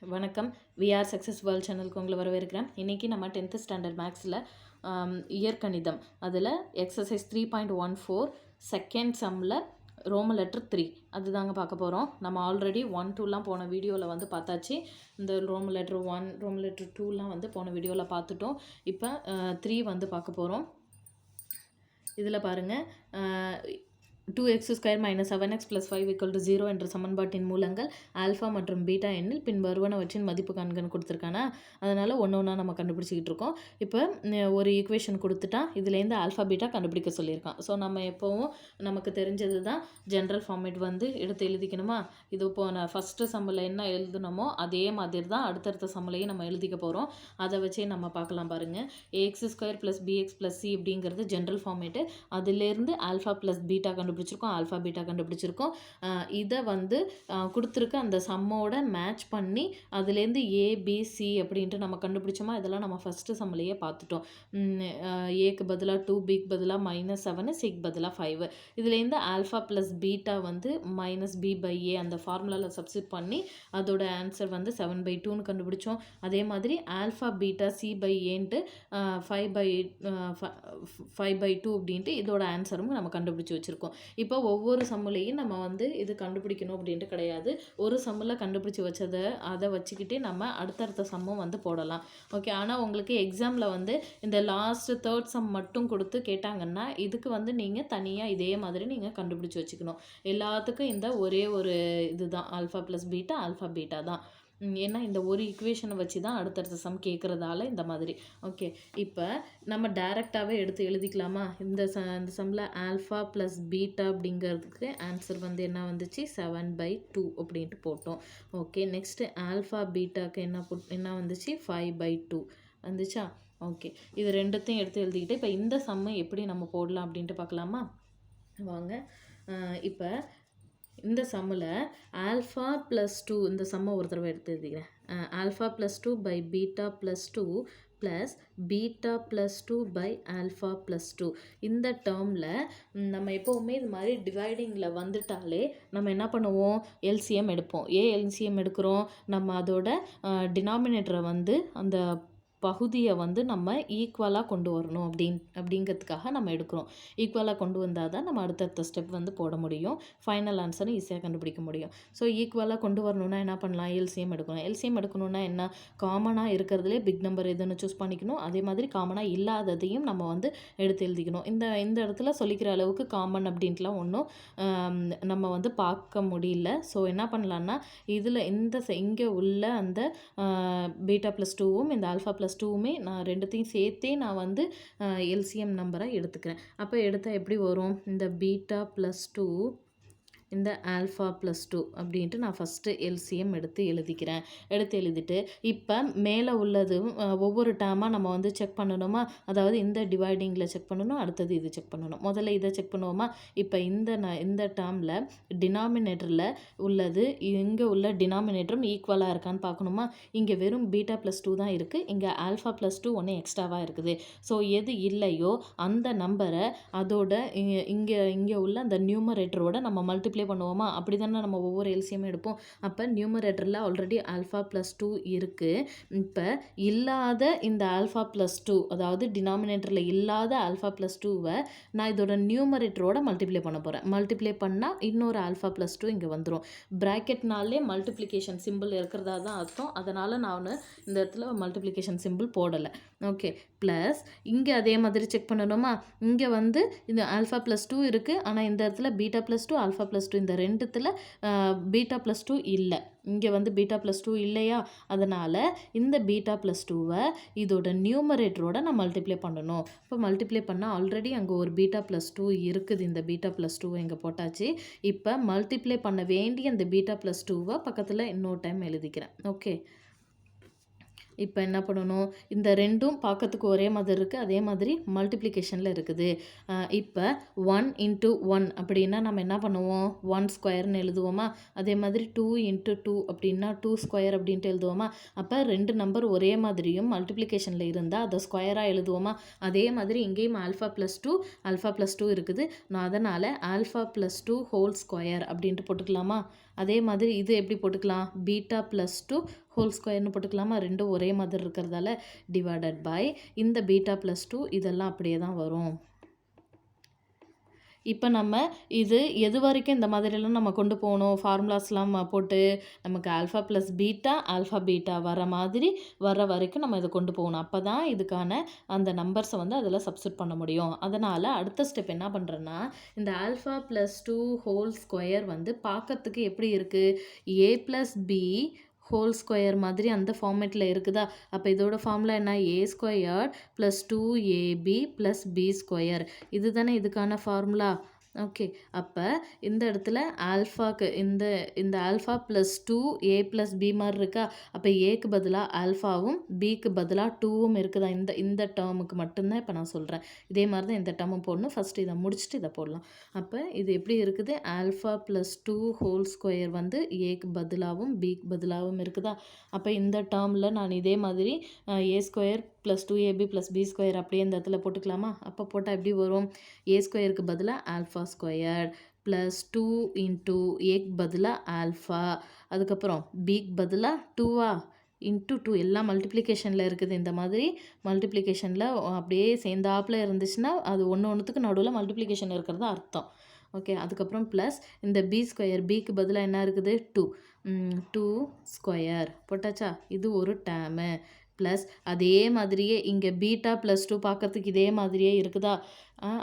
வணக்கம். VR success world சேனலுக்கு உங்களை வரவேற்கிறேன். இன்றைக்கி நம்ம 10th ஸ்டாண்டர்ட் மேக்ஸில் இயற்கணிதம் அதில் எக்ஸசைஸ் 3.14 செகண்ட் சம்மில் ரோம லெட்டர் 3 அதுதாங்க பார்க்க போகிறோம். நம்ம ஆல்ரெடி 1 2லாம் போன வீடியோவில் வந்து பார்த்தாச்சு. இந்த ரோம லெட்டர் 1 ரோம லெட்டர் 2லாம் வந்து போன வீடியோவில் பார்த்துட்டோம். இப்போ 3 வந்து பார்க்க போகிறோம். இதில் பாருங்கள், 2x² - 7x + 5 = 0 என்ற சமன்பாட்டின் மூலங்கள் ஆல்ஃபா மற்றும் பீட்டா எண்ணில் பின் வருவனவற்றின் மதிப்பு காண்கன்னு கொடுத்துருக்கானா, அதனால் ஒன்று ஒன்றா நம்ம கண்டுபிடிச்சிக்கிட்டு இருக்கோம். இப்போ ஒரு ஈக்குவேஷன் கொடுத்துட்டா இதுலேருந்து ஆல்ஃபா பீட்டா கண்டுபிடிக்க சொல்லியிருக்கான். ஸோ நம்ம எப்போவும் நமக்கு தெரிஞ்சது தான் ஜென்ரல் ஃபார்மேட் வந்து எடுத்து எழுதிக்கணுமா. இது இப்போ நான் ஃபஸ்ட்டு சம்மில் என்ன எழுதுனமோ அதே மாதிரி தான் அடுத்தடுத்த சம்மிலையும் நம்ம எழுதிக்க போகிறோம். அதை வச்சே நம்ம பார்க்கலாம். பாருங்கள், ax² + bx + c அப்படிங்கிறது ஜென்ரல் ஃபார்மேட்டு. அதிலேருந்து ஆல்ஃபா + பீட்டா கண்டுபிடிச்சிருக்கோம், ஆல்ஃபா பீட்டா கண்டுபிடிச்சிருக்கோம். இதை வந்து கொடுத்துருக்க அந்த சம்மோட மேட்ச் பண்ணி அதுலேருந்து ஏபிசி அப்படின்ட்டு நம்ம கண்டுபிடிச்சோமா. இதெல்லாம் நம்ம ஃபஸ்ட்டு சம்மிலேயே பார்த்துட்டோம். ஏக்கு பதிலாக 2, பிக்கு பதிலாக -7, சிக்கு பதிலாக 5. இதுலேருந்து ஆல்ஃபா + பீட்டா வந்து -b/a அந்த ஃபார்முலாவில் சப்ஸ்டிட் பண்ணி அதோட ஆன்சர் வந்து 7/2ன்னு கண்டுபிடிச்சோம். அதே மாதிரி ஆல்ஃபா பீட்டா c/aன்ட்டு 5/2 அப்படின்ட்டு இதோட ஆன்சரும் நம்ம கண்டுபிடிச்சி வச்சுருக்கோம். இப்போ ஒவ்வொரு சம்முலையும் நம்ம வந்து இது கண்டுபிடிக்கணும் அப்படின்ட்டு கிடையாது. ஒரு சம்மில் கண்டுபிடிச்சி வச்சதை அதை வச்சுக்கிட்டே நம்ம அடுத்தடுத்த சம்மும் வந்து போடலாம். ஓகே. ஆனால் உங்களுக்கு எக்ஸாமில் வந்து இந்த லாஸ்ட் 3rd சம் மட்டும் கொடுத்து கேட்டாங்கன்னா இதுக்கு வந்து நீங்கள் தனியாக இதே மாதிரி நீங்கள் கண்டுபிடிச்சி வச்சுக்கணும். எல்லாத்துக்கும் இந்த ஒரே ஒரு இதுதான் ஆல்ஃபா + பீட்டா ஆல்ஃபா பீட்டா தான். ஏன்னா இந்த ஒரு ஈக்குவேஷனை வச்சு தான் அடுத்தடுத்த சம் கேட்குறதால இந்த மாதிரி. ஓகே. இப்போ நம்ம டைரெக்டாகவே எடுத்து எழுதிக்கலாமா. இந்த சம்மில் ஆல்ஃபா + பீட்டா அப்படிங்கிறதுக்கு ஆன்சர் வந்து என்ன வந்துச்சு, 7/2 அப்படின்ட்டு போட்டோம். ஓகே. நெக்ஸ்ட்டு ஆல்ஃபா பீட்டாக்கு என்ன வந்துச்சு, 5/2 வந்துச்சா. ஓகே. இது ரெண்டுத்தையும் எடுத்து எழுதிக்கிட்டு இப்போ இந்த சம்மை எப்படி நம்ம போடலாம் அப்படின்ட்டு பார்க்கலாமா. வாங்க. இப்போ இந்த சம்மில் ஆல்ஃபா + 2 இந்த சம்மை ஒரு தடவை எடுத்து எழுதிக்கிறேன். Alpha + 2 beta + 2 plus beta + 2 alpha + 2 இந்த டேர்மில் நம்ம எப்போவுமே இது மாதிரி டிவைடிங்கில் வந்துட்டாலே நம்ம என்ன பண்ணுவோம், எல்சிஎம் எடுப்போம். ஏன் எல்சிஎம் எடுக்கிறோம், நம்ம அதோட டினாமினேட்டரை வந்து அந்த பகுதியை வந்து நம்ம ஈக்குவலாக கொண்டு வரணும் அப்படிங்கிறதுக்காக நம்ம எடுக்கிறோம். ஈக்குவலாக கொண்டு வந்தால் தான் நம்ம அடுத்தடுத்த ஸ்டெப் வந்து போட முடியும், ஃபைனல் ஆன்சரை ஈஸியாக கண்டுபிடிக்க முடியும். ஸோ ஈக்குவலாக கொண்டு வரணுன்னா என்ன பண்ணலாம், எல்சிஎம் எடுக்கணும். எல்சிஎம் எடுக்கணுன்னா என்ன, காமனாக இருக்கிறதுலே பிக் நம்பர் எதுன்னு சூஸ் பண்ணிக்கணும். அதே மாதிரி காமனாக இல்லாததையும் நம்ம வந்து எடுத்து எழுதிக்கணும். இந்த இடத்துல சொல்லிக்கிற அளவுக்கு காமன் அப்படின்ட்டுலாம் ஒன்றும் நம்ம வந்து பார்க்க முடியல. ஸோ என்ன பண்ணலான்னா இதில் இங்கே உள்ள அந்த பீட்டா + 2வும் இந்த ஆல்ஃபா + 2வுமே நான் ரெண்டுத்தையும் சேர்த்தே நான் வந்து எல்சிஎம் நம்பரை எடுத்துக்கிறேன். அப்போ எடுத்தால் எப்படி வரும், இந்த பீட்டா + 2 இந்த ஆல்ஃபா + 2 அப்படின்ட்டு நான் ஃபஸ்ட்டு எல்சிஎம் எடுத்து எழுதிட்டு இப்போ மேலே உள்ளது ஒவ்வொரு டேர்மாக நம்ம வந்து செக் பண்ணணுமா. அதாவது இந்த டிவைடிங்கில் செக் பண்ணணும், அடுத்தது இது செக் பண்ணணும். முதல்ல இதை செக் பண்ணுவோமா. இப்போ இந்த டேர்மில் டினாமினேட்டரில் உள்ளது இங்கே உள்ள டினாமினேட்டரும் ஈக்குவலாக இருக்கான்னு பார்க்கணுமா. இங்கே வெறும் பீட்டா + 2 தான் இருக்குது, இங்கே ஆல்ஃபா + 2 ஒன்று எக்ஸ்ட்ராவாக இருக்குது. ஸோ எது இல்லையோ அந்த நம்பரை அதோட இங்கே உள்ள அந்த நியூமரேட்டரோட நம்ம மல்டிப்ளை பண்ணுவோமா. அப்படி தானே நம்ம ஒவ்வொரு எல்சிஎம் எடுப்போம். அப்போ நியூமரேட்டரில் ஆல்ரெடி ஆல்ஃபா + 2 இருக்குது. இப்போ இல்லாத இந்த ஆல்ஃபா + 2 அதாவது டினாமினேட்டரில் இல்லாத ஆல்ஃபா + 2வை நான் இதோட நியூமரேட்டரோட மல்டிப்ளை பண்ண போகிறேன். மல்டிப்ளை பண்ணால் இன்னொரு ஆல்ஃபா + 2 இங்கே வந்துடும். ப்ராக்கெட்னாலே மல்டிப்ளிகேஷன் சிம்பிள் இருக்கிறதா தான் அர்த்தம். அதனால் நான் இந்த இடத்துல மல்டிப்ளிகேஷன் சிம்பிள் போடலை. ஓகே. ப்ளஸ் இங்கே அதே மாதிரி செக் பண்ணணுமா. இங்கே வந்து இந்த ஆல்ஃபா + 2 இருக்குது, ஆனால் இந்த இடத்துல பீட்டா + 2 ஆல்ஃபா + 2 இந்த ரெண்டுத்தில் பீட்டா + 2 இல்லை. இங்கே வந்து பீட்டா + 2 இல்லையா, அதனால் இந்த பீட்டா + 2வை இதோட நியூமரேட்டரோட நான் மல்டிப்ளை பண்ணணும். இப்போ மல்டிப்ளை பண்ணால் ஆல்ரெடி அங்கே ஒரு பீட்டா + 2 இருக்குது. இந்த பீட்டா + 2வை இங்கே போட்டாச்சு. இப்போ மல்டிப்ளை பண்ண வேண்டிய இந்த பீட்டா + 2வை பக்கத்தில் இன்னொரு டைம் எழுதிக்கிறேன். ஓகே. இப்போ என்ன பண்ணணும், இந்த ரெண்டும் பார்க்கறதுக்கு ஒரே மாதிரி இருக்குது, அதே மாதிரி மல்டிப்ளிகேஷனில் இருக்குது. இப்போ 1 × 1 அப்படின்னா நம்ம என்ன பண்ணுவோம், 1² எழுதுவோமா. அதே மாதிரி 2 × 2 அப்படின்னா 2² அப்படின்ட்டு எழுதுவோமா. அப்போ ரெண்டு நம்பர் ஒரே மாதிரியும் மல்டிப்ளிகேஷனில் இருந்தால் அதை ஸ்கொயராக எழுதுவோமா. அதே மாதிரி இங்கேயும் ஆல்ஃபா + 2 இருக்குது. நான் அதனால் ஆல்ஃபா + 2 ஹோல் ஸ்கொயர் அப்படின்ட்டு போட்டுக்கலாமா. அதே மாதிரி இது எப்படி போட்டுக்கலாம், பீட்டா ப்ளஸ் டூ ஹோல் ஸ்கொயர்னு போட்டுக்கலாமா, ரெண்டும் ஒரே மாதிரி இருக்கிறதால டிவைடட் பை இந்த பீட்டா ப்ளஸ் டூ இதெல்லாம் அப்படியே தான் வரும். இப்போ நம்ம இது எது வரைக்கும் இந்த மாதிரிலாம் நம்ம கொண்டு போகணும், ஃபார்முலாஸ்லாம் போட்டு நமக்கு alpha plus beta alpha beta வர மாதிரி வர வரைக்கும் நம்ம இதை கொண்டு போகணும். அப்போ தான் இதுக்கான அந்த நம்பர்ஸை வந்து அதில் சப்ஸ்டிட் பண்ண முடியும். அதனால் அடுத்த ஸ்டெப் என்ன பண்ணுறேன்னா, இந்த alpha plus two whole square வந்து பார்க்கறதுக்கு எப்படி இருக்குது, A plus B whole square மாதிரி அந்த ஃபார்மேட்டில் இருக்குதா. அப்போ இதோட ஃபார்முலா என்ன, A square plus two AB plus B square, இது தானே இதுக்கான ஃபார்முலா. ஓகே, அப்போ இந்த இடத்துல ஆல்ஃபாக்கு இந்த இந்த ஆல்ஃபா ப்ளஸ் டூ ஏ ப்ளஸ் பி மாதிரி இருக்கா. அப்போ ஏக்கு பதிலாக ஆல்ஃபாவும் பிக்கு பதிலாக டூவும் இருக்குதா. இந்த இந்த டேர்முக்கு மட்டும்தான் இப்போ நான் சொல்கிறேன். இதே மாதிரி தான் இந்த டேர்மும் போடணும். ஃபஸ்ட்டு இதை முடிச்சுட்டு இதை போடலாம். அப்போ இது எப்படி இருக்குது, alpha plus two whole square வந்து ஏக்கு பதிலாகவும் பிக்கு பதிலாகவும் இருக்குதா. அப்போ இந்த டேர்மில் நான் இதே மாதிரி A square plus two AB plus B square அப்படியே இந்த இடத்துல போட்டுக்கலாமா. அப்போ போட்டால் எப்படி வரும், ஏ ஸ்கொயருக்கு பதிலாக alpha square plus two into ஏக்கு பதிலாக ஆல்ஃபா, அதுக்கப்புறம் பிக்கு பதிலாக டூவா இன்ட்டு டூ, எல்லாம் மல்டிப்ளிகேஷனில் இருக்குது. இந்த மாதிரி மல்டிப்ளிகேஷனில் அப்படியே சேர்ந்தாப்பில் இருந்துச்சுன்னா அது ஒன்று ஒன்றுத்துக்கு நடுவில் மல்டிப்ளிகேஷன் இருக்கிறது அர்த்தம். ஓகே, அதுக்கப்புறம் ப்ளஸ் இந்த பி ஸ்கொயர், பிக்கு பதிலாக என்ன இருக்குது, டூ, டூ ஸ்கொயர் போட்டாச்சா. இது ஒரு டேர்மு. ப்ளஸ் அதே மாதிரியே இங்கே பீட்டா ப்ளஸ் டூ பார்க்கறதுக்கு இதே மாதிரியே இருக்குதா.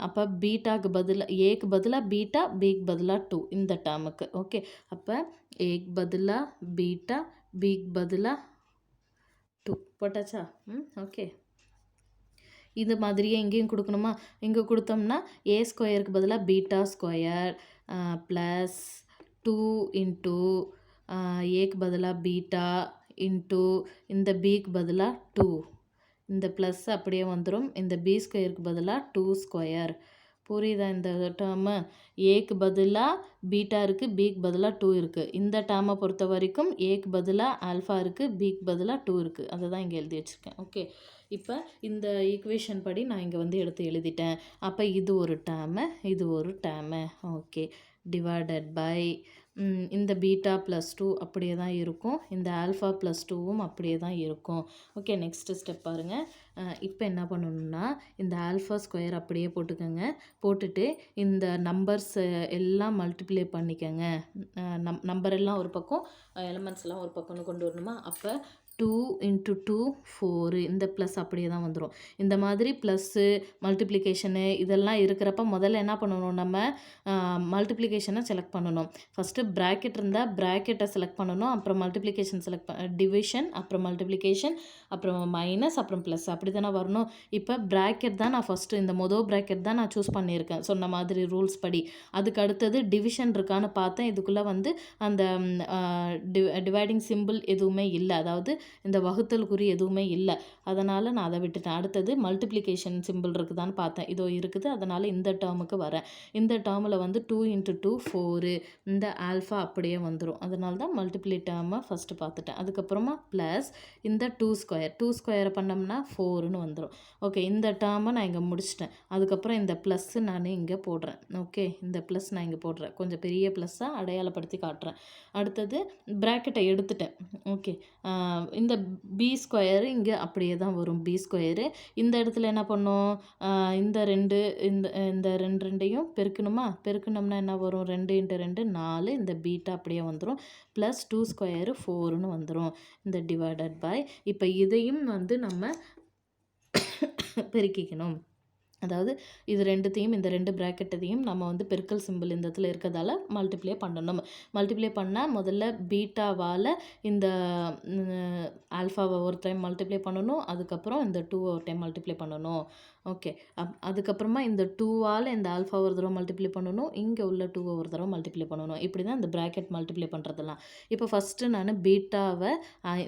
அப்போ பீட்டாக்கு பதிலாக ஏக்கு பதிலாக பீட்டா, பிக்கு பதிலாக டூ இந்த டேர்முக்கு. ஓகே, அப்போ ஏக்கு பதிலாக பீட்டா, பிக்கு பதிலாக டூ போட்டாச்சா. ஓகே, இது மாதிரியே இங்கேயும் கொடுக்கணுமா. இங்கே கொடுத்தோம்னா ஏ ஸ்கொயருக்கு பதிலாக beta square plus two into ஏக்கு பதிலாக பீட்டா இன்ட்டு இந்த பிக்கு பதிலாக டூ, இந்த ப்ளஸ் அப்படியே வந்துடும். இந்த பி ஸ்கொயருக்கு பதிலாக டூ ஸ்கொயர். புரியுதா இந்த டேர்மு. ஏக்கு பதிலாக பீட்டா இருக்குது, பிக்கு பதிலாக டூ இருக்குது. இந்த டேர்மை பொறுத்த வரைக்கும் ஏக்கு பதிலாக ஆல்ஃபா இருக்குது, பிக்கு பதிலாக டூ இருக்குது. அதை தான் இங்கே எழுதி வச்சுருக்கேன். ஓகே, இப்போ இந்த ஈக்குவேஷன் படி நான் இங்கே வந்து எடுத்து எழுதிட்டேன். அப்போ இது ஒரு டேர்மு, இது ஒரு டேர்மு. ஓகே, டிவைடட் பை இந்த பீட்டா ப்ளஸ் டூ அப்படியே தான் இருக்கும், இந்த ஆல்ஃபா ப்ளஸ் டூவும் அப்படியே தான் இருக்கும். ஓகே, நெக்ஸ்ட்டு ஸ்டெப் பாருங்கள். இப்போ என்ன பண்ணணும்னா இந்த ஆல்ஃபா ஸ்கொயர் அப்படியே போட்டுக்கோங்க. போட்டுட்டு இந்த நம்பர்ஸ் எல்லாம் மல்டிப்ளை பண்ணிக்கோங்க. நம்பர் எல்லாம் ஒரு பக்கம், எலமெண்ட்ஸ் எல்லாம் ஒரு பக்கம்னு கொண்டு வரணுமா. அப்போ டூ இன்ட்டு டூ ஃபோரு, இந்த ப்ளஸ் அப்படியே தான் வந்துடும். இந்த மாதிரி ப்ளஸ்ஸு மல்டிப்ளிகேஷனு இதெல்லாம் இருக்கிறப்ப முதல்ல என்ன பண்ணணும், நம்ம மல்டிப்ளிகேஷனை செலக்ட் பண்ணணும். ஃபஸ்ட்டு ப்ராக்கெட் இருந்தால் ப்ராக்கெட்டை செலக்ட் பண்ணணும், அப்புறம் மல்டிப்ளிகேஷன் செலக்ட் டிவிஷன், அப்புறம் மல்டிப்ளிகேஷன், அப்புறம் மைனஸ், அப்புறம் ப்ளஸ், அப்படி தானே வரணும். இப்போ ப்ராக்கெட் தான் நான் ஃபஸ்ட்டு இந்த ப்ராக்கெட் தான் நான் சூஸ் பண்ணியிருக்கேன் சொன்ன மாதிரி ரூல்ஸ் படி. அதுக்கு அடுத்தது டிவிஷன் இருக்கான்னு பார்த்தேன். இதுக்குள்ளே வந்து அந்த டிவைடிங் சிம்பிள் எதுவுமே இல்லை, அதாவது இந்த வகுத்தல் குறி எதுவுமே இல்லை. அதனால் நான் அதை விட்டுட்டேன். அடுத்தது மல்டிப்ளிகேஷன் சிம்பிள் இருக்குதான்னு பார்த்தேன். இதோ இருக்குது. அதனால் இந்த டேர்முக்கு வரேன். இந்த டேர்மில் வந்து டூ இன்ட்டு டூ ஃபோரு, இந்த ஆல்ஃபா அப்படியே வந்துடும். அதனால தான் மல்டிப்ளி டேர்மை ஃபஸ்ட்டு பார்த்துட்டேன். அதுக்கப்புறமா ப்ளஸ் இந்த டூ ஸ்கொயரை பண்ணோம்னா ஃபோருன்னு வந்துடும். ஓகே, இந்த டேர்மை நான் இங்கே முடிச்சிட்டேன். அதுக்கப்புறம் இந்த ப்ளஸ்ஸு நான் இங்கே போடுறேன். ஓகே, இந்த ப்ளஸ் நான் இங்கே போடுறேன், கொஞ்சம் பெரிய ப்ளஸ்ஸாக அடையாளப்படுத்தி காட்டுறேன். அடுத்தது ப்ராக்கெட்டை எடுத்துட்டேன். ஓகே, இந்த பி ஸ்கொயரு இங்கே அப்படியே தான் வரும், பி ஸ்கொயரு. இந்த இடத்துல என்ன பண்ணோம், இந்த ரெண்டு இந்த ரெண்டையும் பெருக்கணுமா. பெருக்கணும்னா என்ன வரும், 2 இன்ட்டு 2 4, இந்த பீட்டா அப்படியே வந்துடும். ப்ளஸ் டூ ஸ்கொயரு ஃபோருன்னு வந்துடும். இந்த டிவைடட் பை இப்போ இதையும் வந்து நம்ம பெருக்கிக்கணும். அதாவது இது ரெண்டுத்தையும், இந்த ரெண்டு ப்ராக்கெட்டையும் நம்ம வந்து பெருக்கல் சிம்பிள் இந்த இடத்துல இருக்கிறதால மல்டிப்ளை பண்ணணும். மல்டிப்ளை பண்ணால் முதல்ல பீட்டாவால் இந்த ஆல்ஃபாவை ஒரு டைம் மல்டிப்ளை பண்ணணும், அதுக்கப்புறம் இந்த டூவை ஒரு டைம் மல்டிப்ளை பண்ணணும். ஓகே, அதுக்கப்புறமா இந்த டூவால் இந்த ஆல்ஃபா ஒரு தடவை மல்டிப்ளை பண்ணணும், இங்கே உள்ள டூவை ஒரு தடவை மல்டிப்ளை பண்ணணும். இப்படி தான் இந்த ப்ராக்கெட் மல்டிப்ளை பண்ணுறதெல்லாம். இப்போ ஃபஸ்ட்டு நான் பீட்டாவை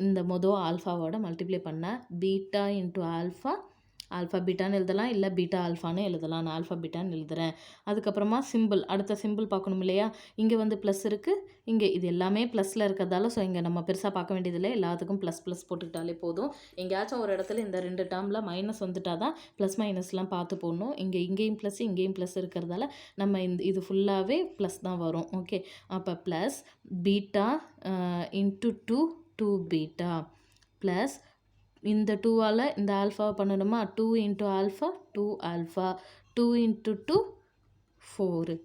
இந்த ஆல்ஃபாவோட மல்டிப்ளை பண்ணேன். பீட்டா இன்ட்டு ஆல்ஃபா ஆல்ஃபா பீட்டான்னு எழுதலாம், இல்லை பீட்டா ஆல்ஃபான்னு எழுதலாம். நான் ஆல்ஃபா பீட்டான்னு எழுதுகிறேன். அதுக்கப்புறமா சிம்பிள், அடுத்த சிம்பிள் பார்க்கணும் இல்லையா? இங்கே வந்து ப்ளஸ் இருக்குது, இங்கே இது எல்லாமே ப்ளஸில் இருக்கிறதால ஸோ இங்கே நம்ம பெருசாக பார்க்க வேண்டியதில்லை, எல்லாத்துக்கும் ப்ளஸ் ப்ளஸ் போட்டுக்கிட்டாலே போதும். எங்கேயாச்சும் ஒரு இடத்துல இந்த 2 டேர்மில் மைனஸ் வந்துட்டா தான் ப்ளஸ் மைனஸ்லாம் பார்த்து போடணும். இங்கேயும் ப்ளஸ் இங்கேயும் ப்ளஸ் இருக்கிறதால நம்ம இது ஃபுல்லாகவே ப்ளஸ் தான் வரும். ஓகே, அப்போ plus beta into 2 beta plus இந்த 2ஆல் இந்த ஆல்ஃபாவை பண்ணணுமா, 2 இன்ட்டு ஆல்ஃபா 2 ஆல்ஃபா 2 இன்ட்டு 2 4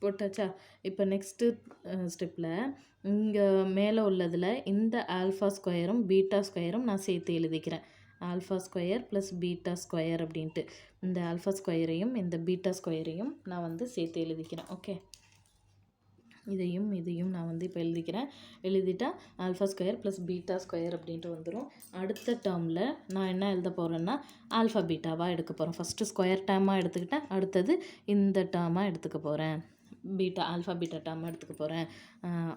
போட்டாச்சா? இப்போ நெக்ஸ்ட்டு ஸ்டெப்பில் இங்கே மேலே உள்ளதில் இந்த ஆல்ஃபா ஸ்கொயரும் பீட்டா ஸ்கொயரும் நான் சேர்த்து எழுதிக்கிறேன். Alpha square plus beta square அப்படின்ட்டு இந்த ஆல்ஃபா ஸ்கொயரையும் இந்த பீட்டா ஸ்கொயரையும் நான் வந்து சேர்த்து எழுதிக்கிறேன். ஓகே, இதையும் நான் வந்து இப்போ எழுதிக்கிறேன். எழுதிட்டா alpha square plus beta square அப்படின்ட்டு வந்துடும். அடுத்த டேர்மில் நான் என்ன எழுத போகிறேன்னா ஆல்ஃபா பீட்டாவாக எடுக்க போகிறேன். ஃபஸ்ட்டு ஸ்கொயர் டேர்மாக எடுத்துக்கிட்டேன், அடுத்தது இந்த டேர்மாக எடுத்துக்க போகிறேன், பீட்டா ஆல்ஃபா பீட்டா டேர்மாக எடுத்துக்க போகிறேன்.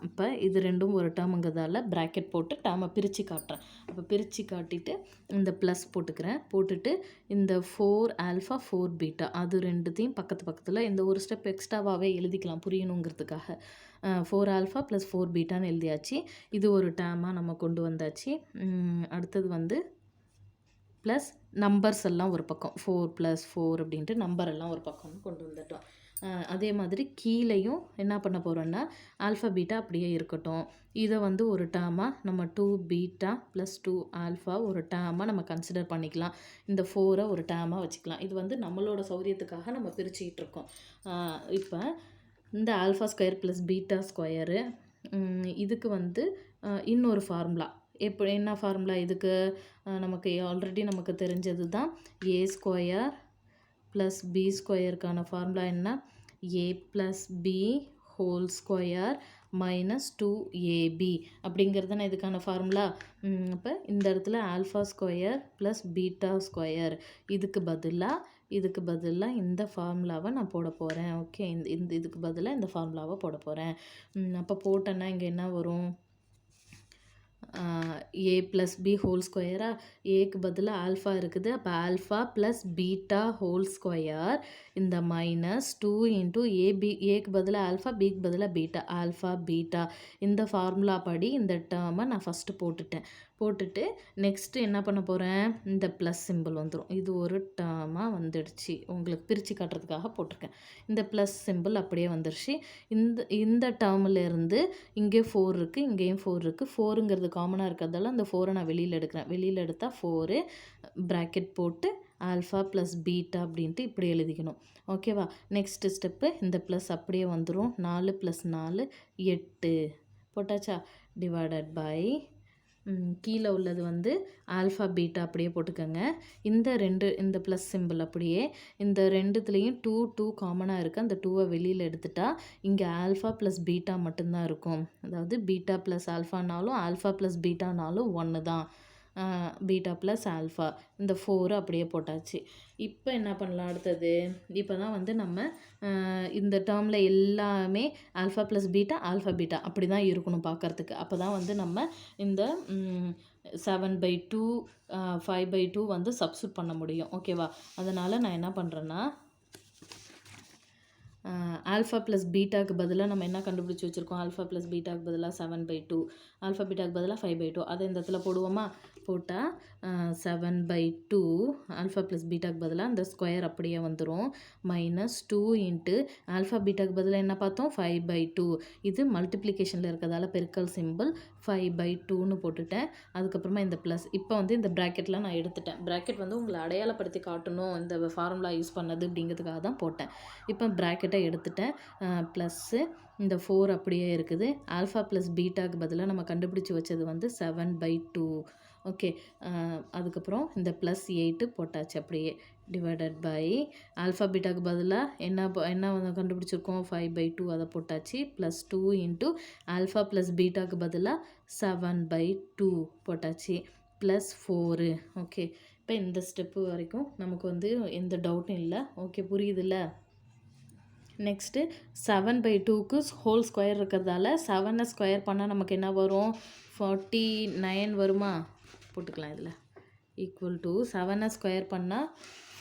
இப்போ இது ரெண்டும் ஒரு டேர்முங்கிறதால ப்ராக்கெட் போட்டு டேர்மை பிரித்து காட்டுறேன். அப்போ பிரித்து காட்டிட்டு இந்த ப்ளஸ் போட்டுக்கிறேன். போட்டுட்டு இந்த 4 ஆல்ஃபா 4 பீட்டா அது ரெண்டுத்தையும் பக்கத்தில் இந்த ஒரு ஸ்டெப் எக்ஸ்ட்ராவாகவே எழுதிக்கலாம் புரியணுங்கிறதுக்காக. 4 ஆல்ஃபா ப்ளஸ் 4 பீட்டான்னு எழுதியாச்சு. இது ஒரு டேர்மாக நம்ம கொண்டு வந்தாச்சு. அடுத்தது வந்து ப்ளஸ் நம்பர்ஸ் எல்லாம் ஒரு பக்கம் 4 + 4 அப்படின்ட்டு நம்பர் எல்லாம் ஒரு பக்கம்னு கொண்டு வந்துட்டோம். அதே மாதிரி கீழேயும் என்ன பண்ண போகிறோன்னா ஆல்ஃபா பீட்டா அப்படியே இருக்கட்டும். இதை வந்து ஒரு டேர்மாக நம்ம 2 பீட்டா ப்ளஸ் 2 ஆல்ஃபா ஒரு டேர்மாக நம்ம கன்சிடர் பண்ணிக்கலாம். இந்த 4ஐ ஒரு டேர்மாக வச்சுக்கலாம். இது வந்து நம்மளோட சௌரியத்துக்காக நம்ம பிரிச்சுக்கிட்டு இருக்கோம். இப்போ இந்த alpha square plus beta square இதுக்கு வந்து இன்னொரு ஃபார்முலா. என்ன ஃபார்முலா இதுக்கு? நமக்கு ஆல்ரெடி நமக்கு தெரிஞ்சது தான். ஏ ஸ்கொயர் ப்ளஸ் பி ஸ்கொயருக்கான ஃபார்முலா என்ன? A plus B whole square minus 2ab அப்படிங்கிறது தானே இதுக்கான ஃபார்முலா. இப்போ இந்த இடத்துல alpha square plus beta square இதுக்கு பதிலாக இந்த ஃபார்முலாவை நான் போட போகிறேன். ஓகே, இதுக்கு பதிலாக இந்த ஃபார்முலாவை போட போகிறேன். அப்போ போட்டேன்னா இங்கே என்ன வரும்? ஏ ப்ளஸ் பி ஹோல் ஸ்கொயரா? ஏக்கு பதிலாக ஆல்ஃபா இருக்குது, அப்போ alpha plus beta whole square இந்த மைனஸ் 2 இன்ட்டு ஏக்கு பதிலாக ஆல்ஃபா, பிக்கு பதிலாக பீட்டா, ஆல்ஃபா பீட்டா. இந்த ஃபார்முலா படி இந்த டேர்மை நான் ஃபஸ்ட்டு போட்டுட்டு நெக்ஸ்ட்டு என்ன பண்ண போகிறேன்? இந்த ப்ளஸ் சிம்பிள் வந்துடும். இது ஒரு டேர்மாக வந்துடுச்சு, உங்களுக்கு பிரித்து காட்டுறதுக்காக போட்டிருக்கேன். இந்த ப்ளஸ் சிம்பிள் அப்படியே வந்துடுச்சு. இந்த டேர்மிலேருந்து இங்கே 4 இருக்குது, இங்கேயும் 4 இருக்குது. 4ங்கிறது காமனாக இருக்கிறதால அந்த 4ஐ நான் வெளியில் எடுக்கிறேன். வெளியில் எடுத்தால் 4 ப்ராக்கெட் போட்டு ஆல்ஃபா ப்ளஸ் பீட்டா அப்படின்ட்டு இப்படி எழுதிக்கணும். ஓகேவா? நெக்ஸ்ட்டு ஸ்டெப்பு இந்த ப்ளஸ் அப்படியே வந்துடும். 4 + 4 8 போட்டாச்சா? டிவைடட் பை கீழே உள்ளது வந்து ஆல்ஃபா பீட்டா அப்படியே போட்டுக்கோங்க. இந்த ப்ளஸ் சிம்பிள் அப்படியே இந்த ரெண்டுத்துலேயும் 2 காமனாக இருக்குது. அந்த 2ஐ வெளியில் எடுத்துட்டா இங்கே ஆல்ஃபா ப்ளஸ் பீட்டா மட்டும்தான் இருக்கும். அதாவது பீட்டா ப்ளஸ் ஆல்ஃபானாலும் ஆல்ஃபா ப்ளஸ் பீட்டானாலும் ஒன்று தான். பீட்டா ப்ளஸ் ஆல்ஃபா இந்த 4 அப்படியே போட்டாச்சு. இப்போ என்ன பண்ணலாம் அடுத்தது? இப்போ தான் வந்து நம்ம இந்த டேர்மில் எல்லாமே alpha plus beta alpha beta அப்படி தான் இருக்கணும் பார்க்குறதுக்கு. அப்போ தான் வந்து நம்ம இந்த 7/2 5/2 வந்து சப்ஸ்டியூட் பண்ண முடியும். ஓகேவா? அதனால் நான் என்ன பண்ணுறேன்னா ஆல்ஃபா ப்ளஸ் பீட்டாவுக்கு பதிலாக நம்ம என்ன கண்டுபிடிச்சி வச்சுருக்கோம்? ஆல்ஃபா ப்ளஸ் பீட்டாவுக்கு பதிலாக 7/2, ஆல்ஃபா பீட்டாவுக்கு பதிலாக 5/2. அதை இந்த இடத்துல போடுவோமா? போட்டால் 7/2 ஆல்ஃபா ப்ளஸ் பீட்டாவுக்கு பதிலாக அந்த ஸ்கொயர் அப்படியே வந்துடும். மைனஸ் 2 இன்ட்டு ஆல்ஃபா பீட்டாவுக்கு பதிலாக என்ன பார்த்தோம்? 5/2. இது மல்டிப்ளிகேஷனில் இருக்கிறதால பெருக்கல் சிம்பிள் 5/2ன்னு போட்டுட்டேன். அதுக்கப்புறமா இந்த ப்ளஸ். இப்போ வந்து இந்த ப்ராக்கெட்லாம் நான் எடுத்துட்டேன். ப்ராக்கெட் வந்து உங்களை அடையாளப்படுத்தி காட்டணும், இந்த ஃபார்முலா யூஸ் பண்ணது அப்படிங்கிறதுக்காக தான் போட்டேன். இப்போ ப்ராக்கெட்டை எடுத்துட்டேன். ப்ளஸ்ஸு இந்த 4 அப்படியே இருக்குது. ஆல்ஃபா ப்ளஸ் பீட்டாவுக்கு பதிலாக நம்ம கண்டுபிடிச்சி வச்சது வந்து 7/2. ஓகே, அதுக்கப்புறம் இந்த ப்ளஸ் 8 போட்டாச்சு அப்படியே. டிவைடட் பை ஆல்ஃபா பீட்டாவுக்கு பதிலாக என்ன கண்டுபிடிச்சிருக்கோம்? 5/2 அதை போட்டாச்சு. ப்ளஸ் 2 இன்ட்டு ஆல்ஃபா ப்ளஸ் பீட்டாவுக்கு பதிலாக 7/2 போட்டாச்சு. ப்ளஸ் 4. ஓகே, இப்போ இந்த ஸ்டெப்பு வரைக்கும் நமக்கு வந்து எந்த டவுட்டும் இல்லை. ஓகே, புரியுதுல்ல? நெக்ஸ்ட்டு 7/2க்கு ஹோல் ஸ்கொயர் இருக்கிறதால 7ஐ ஸ்கொயர் பண்ணால் நமக்கு என்ன வரும்? 49 வருமா? போட்டுக்கலாம் இதில். ஈக்குவல் டு 7 ஸ்கொயர் பண்ணால்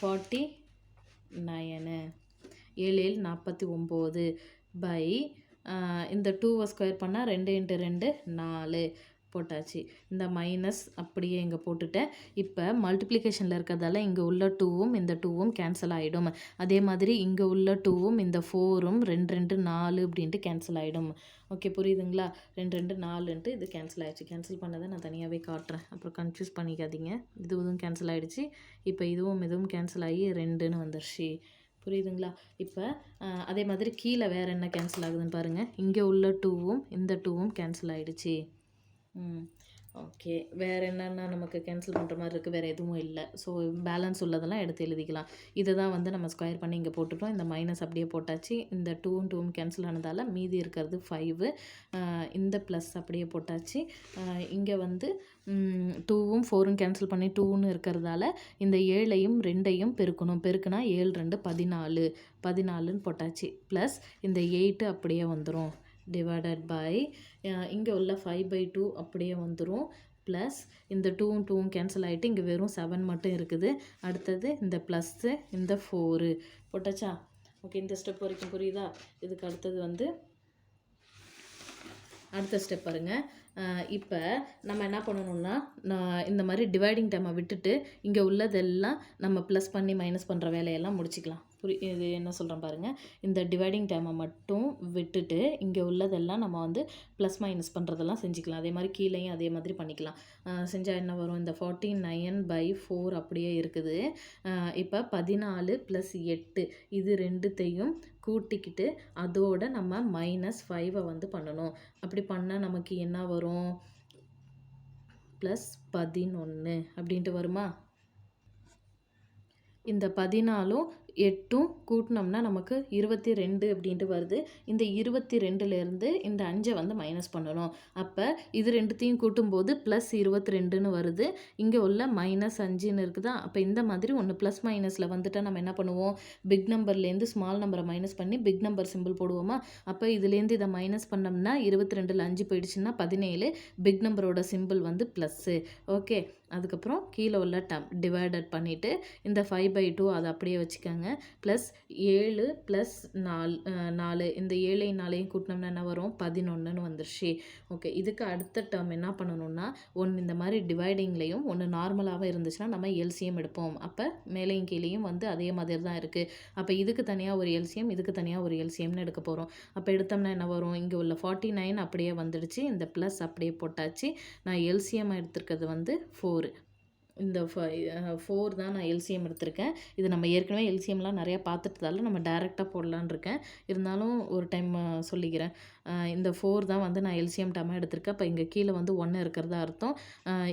49, 7 7 49 பை இந்த 2 ஸ்கொயர் பண்ணால் 2 × 2 4 போட்டாச்சு. இந்த மைனஸ் அப்படியே இங்கே போட்டுட்டேன். இப்போ மல்டிப்ளிகேஷனில் இருக்கிறதால இங்கே உள்ள 2வும் இந்த 2வும் கேன்சல் ஆகிடும். அதே மாதிரி இங்கே உள்ள 2வும் இந்த 4ம் 2 2 4 அப்படின்ட்டு கேன்சல் ஆகிடும். ஓகே, புரியுதுங்களா? 2 2 4ன்ட்டு இது கேன்சல் ஆகிடுச்சு. கேன்சல் பண்ணதை நான் தனியாகவே காட்டுறேன், அப்புறம் கன்ஃபியூஸ் பண்ணிக்காதீங்க. இதுவும் கேன்சல் ஆகிடுச்சு. இப்போ இதுவும் கேன்சல் ஆகி 2ன்னு வந்துருச்சு. புரியுதுங்களா? இப்போ அதே மாதிரி கீழே வேறு என்ன கேன்சல் ஆகுதுன்னு பாருங்கள். இங்கே உள்ள 2வும் இந்த 2வும் கேன்சல் ஆகிடுச்சு. ஓகே, வேறு என்னென்னா நமக்கு கேன்சல் பண்ணுற மாதிரி இருக்குது? வேறு எதுவும் இல்லை. ஸோ பேலன்ஸ் உள்ளதெல்லாம் எடுத்து எழுதிக்கலாம். இதை தான் வந்து நம்ம ஸ்கொயர் பண்ணி இங்கே போட்டுட்டோம். இந்த மைனஸ் அப்படியே போட்டாச்சு. இந்த 2வும் கேன்சல் ஆனதால் மீதி இருக்கிறது 5. இந்த ப்ளஸ் அப்படியே போட்டாச்சு. இங்கே வந்து 2வும் 4ம் கேன்சல் பண்ணி 2ன்னு இருக்கிறதால இந்த 7ஐயும் 2ஐயும் பெருக்கணும். பெருக்குனா 7 2 14, 14ன்னு போட்டாச்சு. ப்ளஸ் இந்த 8 அப்படியே வந்துடும். டிவைடட் பை இங்கே உள்ள 5/2 அப்படியே வந்துடும். ப்ளஸ் இந்த 2வும் கேன்சல் ஆகிட்டு இங்கே வெறும் 7 மட்டும் இருக்குது. அடுத்தது இந்த ப்ளஸ்ஸு இந்த 4 போட்டாச்சா? ஓகே, இந்த ஸ்டெப் வரைக்கும் புரியுதா? இதுக்கு அடுத்தது வந்து அடுத்த ஸ்டெப் பாருங்கள். இப்போ நம்ம என்ன பண்ணணும்னா, நான் இந்த மாதிரி டிவைடிங் டேர்மை விட்டுட்டு இங்கே உள்ளதெல்லாம் நம்ம ப்ளஸ் பண்ணி மைனஸ் பண்ணுற வேலையெல்லாம் முடிச்சிக்கலாம். இது என்ன சொல்கிறேன் பாருங்கள். இந்த டிவைடிங் டேர்மை மட்டும் விட்டுட்டு இங்கே உள்ளதெல்லாம் நம்ம வந்து ப்ளஸ் மைனஸ் பண்ணுறதெல்லாம் செஞ்சுக்கலாம். அதே மாதிரி கீழேயும் அதே மாதிரி பண்ணிக்கலாம். செஞ்சால் என்ன வரும்? இந்த 49/4 அப்படியே இருக்குது. இப்போ 14 + 8 இது ரெண்டுத்தையும் கூட்டிக்கிட்டு அதோட நம்ம -5 வந்து பண்ணணும். அப்படி பண்ணால் நமக்கு என்ன வரும்? +11 அப்படின்ட்டு வருமா? இந்த 14ம் 8ம் கூட்டினோம்னா நமக்கு 22 அப்படின்ட்டு வருது. இந்த 22லேருந்து இந்த 5 வந்து மைனஸ் பண்ணணும். அப்போ இது ரெண்டுத்தையும் கூட்டும்போது +22ன்னு வருது. இங்கே உள்ள -5ன்னு இருக்குதா? அப்போ இந்த மாதிரி ஒன்று ப்ளஸ் மைனஸில் வந்துட்டால் நம்ம என்ன பண்ணுவோம்? பிக் நம்பர்லேருந்து ஸ்மால் நம்பரை மைனஸ் பண்ணி பிக் நம்பர் சிம்பிள் போடுவோமா? அப்போ இதுலேருந்து இதை மைனஸ் பண்ணோம்னா 22ல் 5 போயிடுச்சுன்னா 17. பிக் நம்பரோட சிம்பிள் வந்து ப்ளஸ்ஸு. ஓகே, அதுக்கப்புறம் கீழே உள்ள டேர்ம் டிவைடட் பண்ணிவிட்டு இந்த 5/2 அதை அப்படியே வச்சுக்கோங்க. ப்ளஸ் 7 + 4 இந்த 7ஐயும் 4ஐயும் கூட்டினோம்னா என்ன வரும்? 11ன்னு வந்துருச்சு. ஓகே, இதுக்கு அடுத்த டேர்ம் என்ன பண்ணணும்னா, ஒன்று இந்த மாதிரி டிவைடிங்லேயும் ஒன்று நார்மலாகவும் இருந்துச்சுன்னா நம்ம எல்சிஎம் எடுப்போம். அப்போ மேலேயும் கீழேயும் வந்து அதே மாதிரி தான் இருக்குது. அப்போ இதுக்கு தனியாக ஒரு எல்சிஎம், இதுக்கு தனியாக ஒரு எல்சிஎம்னு எடுக்க போகிறோம். அப்போ எடுத்தோம்னா என்ன வரும்? இங்கே உள்ள 49 அப்படியே வந்துடுச்சு. இந்த ப்ளஸ் அப்படியே போட்டாச்சு. நான் எல்சிஎம் எடுத்திருக்கிறது வந்து 4. இந்த 4 தான் நான் எல்சிஎம் எடுத்திருக்கேன். இது நம்ம ஏற்கனவே எல்சிஎம்லாம் நிறையா பார்த்துட்டதால நம்ம டேரெக்டாக போடலான்னு இருக்கேன். இருந்தாலும் ஒரு டைம் சொல்லிக்கிறேன். இந்த 4 தான் வந்து நான் எல்சிஎம் டேர்மாக எடுத்திருக்கேன். அப்போ இங்கே கீழே வந்து 1 இருக்கிறதா அர்த்தம்.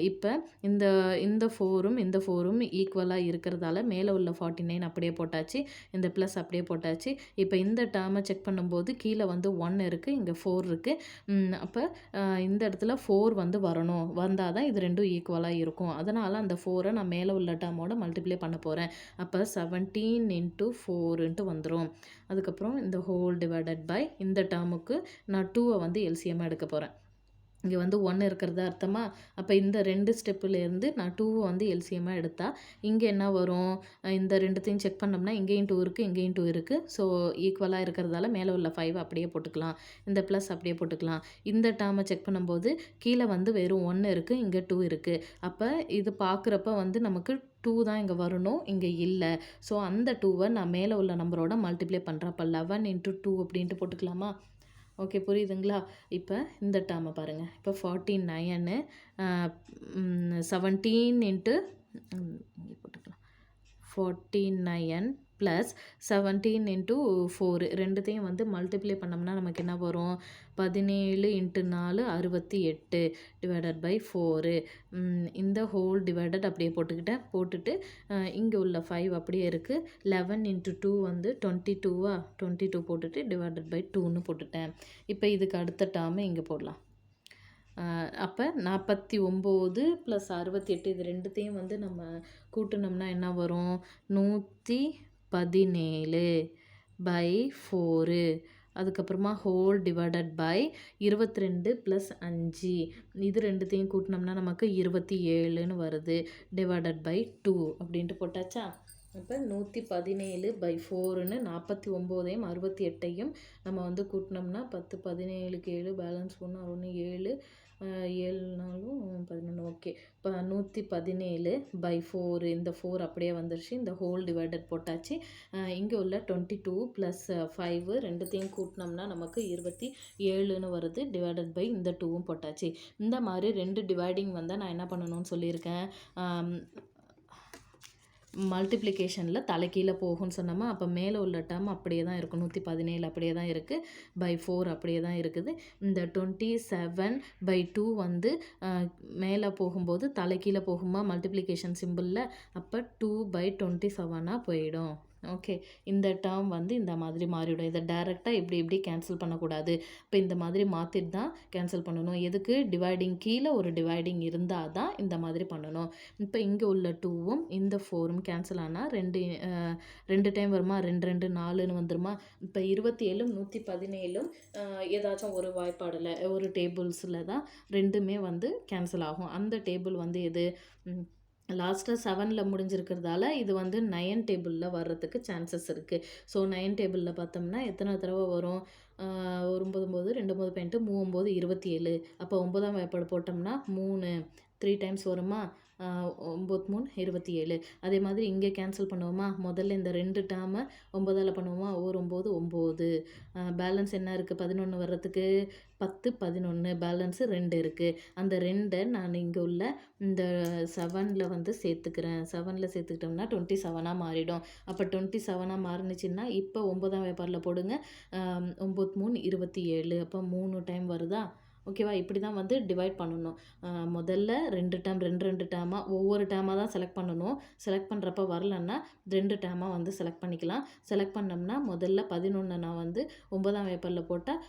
இப்போ இந்த இந்த 4ம் ஈக்குவலாக இருக்கிறதால மேலே உள்ள 49 அப்படியே போட்டாச்சு. இந்த ப்ளஸ் அப்படியே போட்டாச்சு. இப்போ இந்த டேர்மை செக் பண்ணும்போது கீழே வந்து 1 இருக்குது, இங்கே 4 இருக்குது. அப்போ இந்த இடத்துல 4 வந்து வரணும். வந்தால் தான் இது ரெண்டும் ஈக்குவலாக இருக்கும். அதனால் அந்த 4ஐ நான் மேலே உள்ள டேர்மோட மல்டிப்ளை பண்ண போகிறேன். அப்போ 17 × 4ன்ட்டு வந்துடும். அதுக்கப்புறம் இந்த ஹோல் டிவைடட் பை இந்த டேர்முக்கு நான் 2ஐ வந்து எல்சிஎம்மாக எடுக்க போகிறேன். இங்கே வந்து 1 இருக்கிறதா அர்த்தமா? அப்போ இந்த 2 ஸ்டெப்புலேருந்து நான் 2 வந்து எல்சிஎம்மாக எடுத்தால் இங்கே என்ன வரும்? இந்த ரெண்டுத்தையும் செக் பண்ணோம்னா இங்கேயும் 2 இருக்குது, இங்கேயும் 2 இருக்குது. ஸோ ஈக்குவலாக இருக்கிறதால மேலே உள்ள 5 அப்படியே போட்டுக்கலாம். இந்த ப்ளஸ் அப்படியே போட்டுக்கலாம். இந்த டேர்மை செக் பண்ணும்போது கீழே வந்து வெறும் 1 இருக்குது, இங்கே 2 இருக்குது. அப்போ இது பார்க்குறப்ப வந்து நமக்கு 2 தான் இங்கே வரணும், இங்கே இல்லை. ஸோ அந்த 2ஐ நான் மேலே உள்ள நம்பரோட மல்டிப்ளை பண்ணுறேன். அப்போ 11 × 2 அப்படின்ட்டு போட்டுக்கலாமா? ஓகே, புரியுதுங்களா? இப்போ இந்த டேர்மை பாருங்கள். இப்போ 49 17 இங்கே போட்டுக்கலாம். 49 + 17 × 4 ரெண்டுத்தையும் வந்து மல்டிப்ளை பண்ணோம்னா நமக்கு என்ன வரும்? 17 × 4 68 டிவைடட் பை 4. இந்த ஹோல் டிவைடட் அப்படியே போட்டுட்டு இங்கே உள்ள 5 அப்படியே இருக்குது. 11 × 2 வந்து 22 22 போட்டுட்டு டிவைடட் பை 2ன்னு போட்டுட்டேன். இப்போ இதுக்கு அடுத்த டேர்மை இங்கே போடலாம். அப்போ 49 + 68 இது ரெண்டுத்தையும் வந்து நம்ம கூட்டினோம்னா என்ன வரும்? 117/4. அதுக்கப்புறமா ஹோல் டிவைடட் பை 22 + 5 இது ரெண்டுத்தையும் கூட்டினோம்னா நமக்கு 27ன்னு வருது. டிவைடட் பை 2 அப்படின்ட்டு போட்டாச்சா. இப்போ 117/4ன்னு 49ஐயும் 68ஐயும் நம்ம வந்து கூட்டினோம்னா 10 17க்கு 7 பேலன்ஸ் 1 1 7 7 4 11 ஓகே. இப்போ 117/4 இந்த 4 அப்படியே வந்துருச்சு. இந்த ஹோல் டிவைடட் போட்டாச்சு. இங்கே உள்ள 22 + 5 ரெண்டுத்தையும் கூட்டினோம்னா நமக்கு 27ன்னு வருது. டிவைடட் பை இந்த 2வும் போட்டாச்சு. இந்த மாதிரி 2 டிவைடிங் வந்தால் நான் என்ன பண்ணணும்னு சொல்லியிருக்கேன். மல்டிப்ளிகேஷனில் தலைக்கீழே போகும்னு சொன்னோமா. அப்போ மேலே உள்ள டேர்ம் அப்படியே தான் இருக்கும். 117 அப்படியே தான் இருக்குது. பை 4 அப்படியே தான் இருக்குது. இந்த 27/2 வந்து மேலே போகும்போது தலைக்கீழே போகுமா மல்டிப்ளிகேஷன் சிம்பிளில். அப்போ 2/27 போயிடும். ஓகே. இந்த டேர்ம் வந்து இந்த மாதிரி மாறிவிடும். இதை டைரெக்டாக இப்படி கேன்சல் பண்ணக்கூடாது. இப்போ இந்த மாதிரி மாற்றிட்டு தான் கேன்சல் பண்ணணும். எதுக்கு? டிவைடிங் கீழே ஒரு டிவைடிங் இருந்தால் தான் இந்த மாதிரி பண்ணணும். இப்போ இங்கே உள்ள 2வும் இந்த 4ம் கேன்சல் ஆனால் 2 டைம் வருமா. 2 2 4ன்னு வந்துருமா. இப்போ 27ம் 117ம் ஏதாச்சும் ஒரு வாய்ப்பாடில் ஒரு டேபிள்ஸில் தான் ரெண்டுமே வந்து கேன்சல் ஆகும். அந்த டேபிள் வந்து எது? லாஸ்ட்டில் 7ல் முடிஞ்சிருக்கிறதால இது வந்து 9 டேபிளில் வர்றதுக்கு சான்சஸ் இருக்குது. ஸோ 9 டேபிளில் பார்த்தோம்னா எத்தனை தடவை வரும்? 9 9 2 9 பாயிண்ட்டு 3 9 27. அப்போ 9ஆம் வாய்ப்பாடு போட்டோம்னா 3 3 டைம்ஸ் வருமா. 9 3 27. அதே மாதிரி இங்கே கேன்சல் பண்ணுவோமா. முதல்ல இந்த 2 டேர்மை 9ஆல் பண்ணுவோமா. 9 9 பேலன்ஸ் என்ன இருக்குது? 11 வர்றதுக்கு 10 11 பேலன்ஸு 2 இருக்குது. அந்த 2ஐ நான் இங்கே உள்ள இந்த 7ல் வந்து சேர்த்துக்கிறேன். 7ல் சேர்த்துக்கிட்டோம்னா 27ஆக மாறிடும். அப்போ 27ஆக மாறினுச்சுன்னா இப்போ 9ஆம் வாய்ப்பாடில் போடுங்க. 9 3 27. அப்போ 3 டைம் வருதா. ஓகேவா. இப்படி தான் வந்து டிவைட் பண்ணணும். முதல்ல 2 டேர்ம் 2 டேர்மாக ஒவ்வொரு டேர்மாக தான் செலக்ட் பண்ணணும். செலக்ட் பண்ணுறப்ப வரலன்னா 2 டேர்மாக வந்து செலக்ட் பண்ணிக்கலாம். செலக்ட் பண்ணோம்னா முதல்ல 11 நான் வந்து 9ஆம் வாய்ப்பாடில் போட்டால்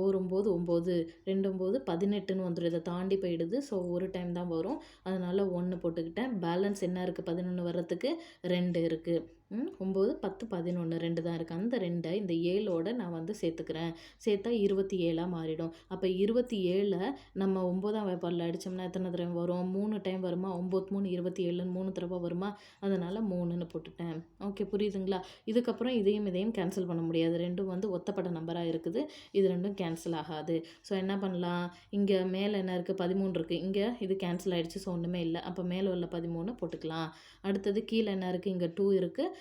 9 9 2 9 18ன்னு வந்துடும். இதை தாண்டி போயிடுது. ஸோ ஒரு டைம் தான் வரும். அதனால் 1 போட்டுக்கிட்டேன். பேலன்ஸ் என்ன இருக்குது? 11 வர்றதுக்கு 2 இருக்குது. 9 10 11 2 தான் இருக்குது. அந்த 2ஐ இந்த 7ஓட நான் வந்து சேர்த்துக்கிறேன். சேர்த்தா 27ஆக மாறிடும். அப்போ 27 நம்ம 9ஆம் வாய்ப்பாடில் அடித்தோம்னா எத்தனை தடவை வரும்? 3 டைம் வருமா. 9 3 27ன்னு 3 தடவை வருமா. அதனால் 3ன்னு போட்டுட்டேன். ஓகே. புரியுதுங்களா. இதுக்கப்புறம் இதையும் கேன்சல் பண்ண முடியாது. ரெண்டும் வந்து ஒத்தப்பட்ட நம்பராக இருக்குது. இது ரெண்டும் கேன்சல் ஆகாது. ஸோ என்ன பண்ணலாம்? இங்கே மேலே என்ன இருக்குது? 13 இருக்குது. இங்கே இது கேன்சல் ஆகிடுச்சு. ஸோ ஒன்றுமே இல்லை. அப்போ மேலே உள்ள 13 போட்டுக்கலாம். அடுத்தது கீழே என்ன இருக்குது? இங்கே 2 இருக்குது.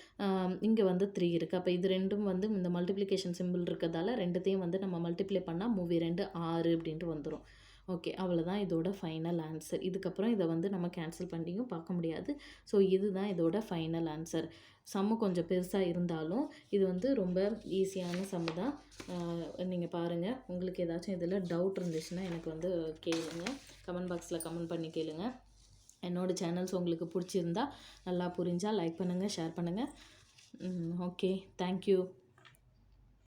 இங்கே வந்து 3 இருக்குது. அப்போ இது ரெண்டும் வந்து இந்த மல்டிப்ளிகேஷன் சிம்பிள் இருக்கிறதால ரெண்டுத்தையும் வந்து நம்ம மல்டிப்ளை பண்ணால் 3 2 6 அப்படின்ட்டு வந்துடும். ஓகே. அவ்வளோதான் இதோட ஃபைனல் ஆன்சர். இதுக்கப்புறம் இதை வந்து நம்ம கேன்சல் பண்ணியும் பார்க்க முடியாது. ஸோ இதுதான் இதோட ஃபைனல் ஆன்சர். சம்மு கொஞ்சம் பெருசாக இருந்தாலும் இது வந்து ரொம்ப ஈஸியான சம்மு தான். நீங்கள் பாருங்கள். உங்களுக்கு ஏதாச்சும் இதில் டவுட் இருந்துச்சுன்னா எனக்கு வந்து கேளுங்க. கமெண்ட் பாக்ஸில் கமெண்ட் பண்ணி கேளுங்க. என்னோடய சேனல்ஸ் உங்களுக்கு பிடிச்சிருந்தா நல்லா புரிஞ்சால் லைக் பண்ணுங்கள், ஷேர் பண்ணுங்கள். ஓகே. தேங்க்யூ.